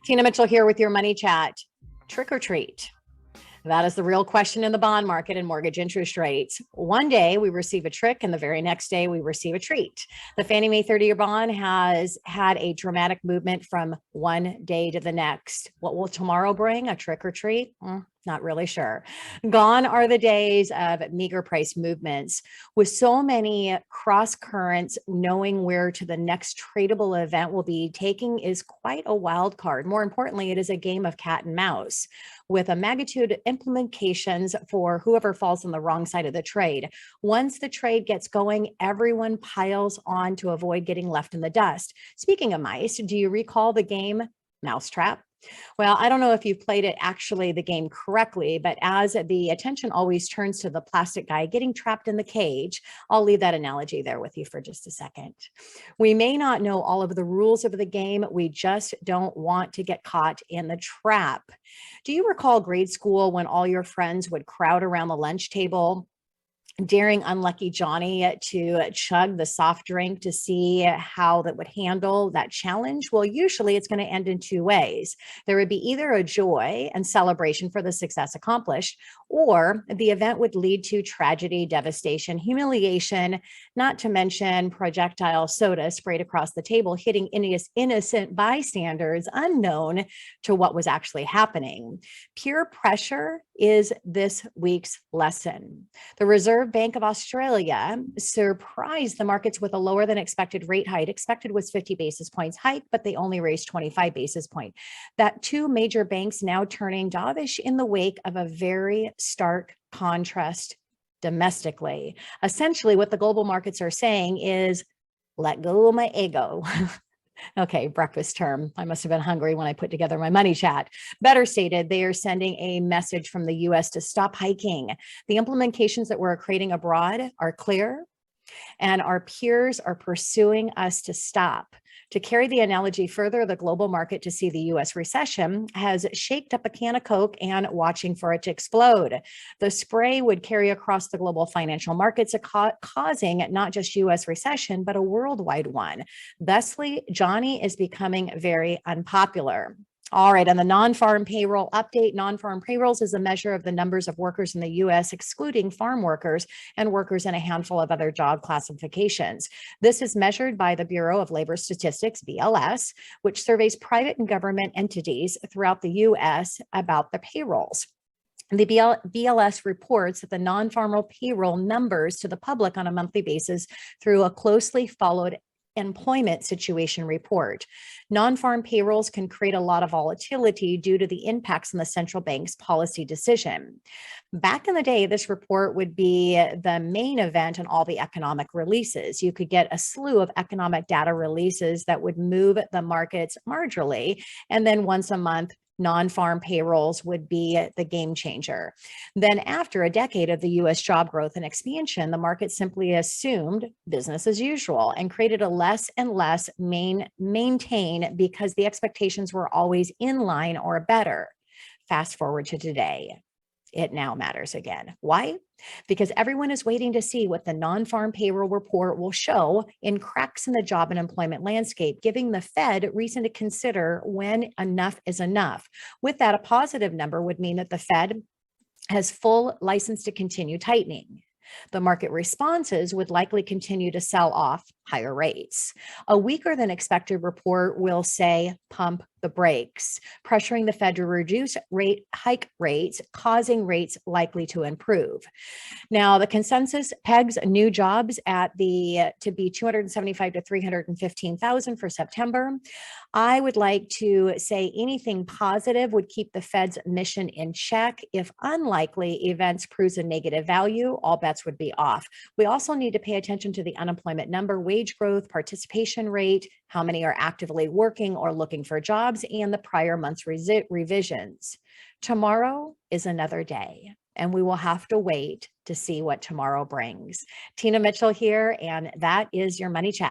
Tina Mitchell here with your money chat. Trick or treat? That is the real question in the bond market and mortgage interest rates. One day we receive a trick and the very next day we receive a treat. The Fannie Mae 30-year bond has had a dramatic movement from one day to the next. What will tomorrow bring? A trick or treat? Not really sure. Gone are the days of meager price movements. With so many cross currents, knowing where to the next tradable event will be taking is quite a wild card. More importantly, it is a game of cat and mouse with a magnitude implications for whoever falls on the wrong side of the trade. Once the trade gets going, everyone piles on to avoid getting left in the dust. Speaking of mice, do you recall the game Mousetrap? Well, I don't know if you've played it actually the game correctly, but as the attention always turns to the plastic guy getting trapped in the cage, I'll leave that analogy there with you for just a second. We may not know all of the rules of the game. We just don't want to get caught in the trap. Do you recall grade school when all your friends would crowd around the lunch table, daring unlucky Johnny to chug the soft drink to see how that would handle that challenge? Well, usually it's going to end in two ways. There would be either a joy and celebration for the success accomplished, or the event would lead to tragedy, devastation, humiliation, not to mention projectile soda sprayed across the table, hitting innocent bystanders unknown to what was actually happening. Peer pressure is this week's lesson. The Reserve Bank of Australia surprised the markets with a lower than expected rate hike. Expected was 50 basis points hike, but they only raised 25 basis points. That two major banks now turning dovish in the wake of a very stark contrast domestically. Essentially, what the global markets are saying is, let go of my ego. Okay, breakfast term. I must have been hungry when I put together my money chat. Better stated, they are sending a message from the US to stop hiking. The implementations that we're creating abroad are clear, and our peers are pursuing us to stop. To carry the analogy further, the global market to see the US recession has shaked up a can of Coke and watching for it to explode. The spray would carry across the global financial markets, causing not just US recession, but a worldwide one. Thusly, Johnny is becoming very unpopular. All right, on the non-farm payroll update, non-farm payrolls is a measure of the numbers of workers in the U.S., excluding farm workers and workers in a handful of other job classifications. This is measured by the Bureau of Labor Statistics, BLS, which surveys private and government entities throughout the U.S. about the payrolls. The BLS reports that the non-farm payroll numbers to the public on a monthly basis through a closely followed employment situation report. Non-farm payrolls can create a lot of volatility due to the impacts on the central bank's policy decision. Back in the day, this report would be the main event in all the economic releases. You could get a slew of economic data releases that would move the markets marginally, and then once a month, non-farm payrolls would be the game changer. Then after a decade of the US job growth and expansion, the market simply assumed business as usual and created a less and less maintain because the expectations were always in line or better. Fast forward to today. It now matters again. Why? Because everyone is waiting to see what the non-farm payroll report will show in cracks in the job and employment landscape, giving the Fed reason to consider when enough is enough. With that, a positive number would mean that the Fed has full license to continue tightening. The market responses would likely continue to sell off higher rates. A weaker than expected report will say pump the brakes, pressuring the Fed to reduce hike rates, causing rates likely to improve. Now, the consensus pegs new jobs to be 275 to 315,000 for September. I would like to say anything positive would keep the Fed's mission in check. If unlikely events proves a negative value, all bets would be off. We also need to pay attention to the unemployment number, wage growth, participation rate, how many are actively working or looking for jobs, and the prior month's revisions. Tomorrow is another day, and we will have to wait to see what tomorrow brings. Tina Mitchell here, and that is your Money Chat.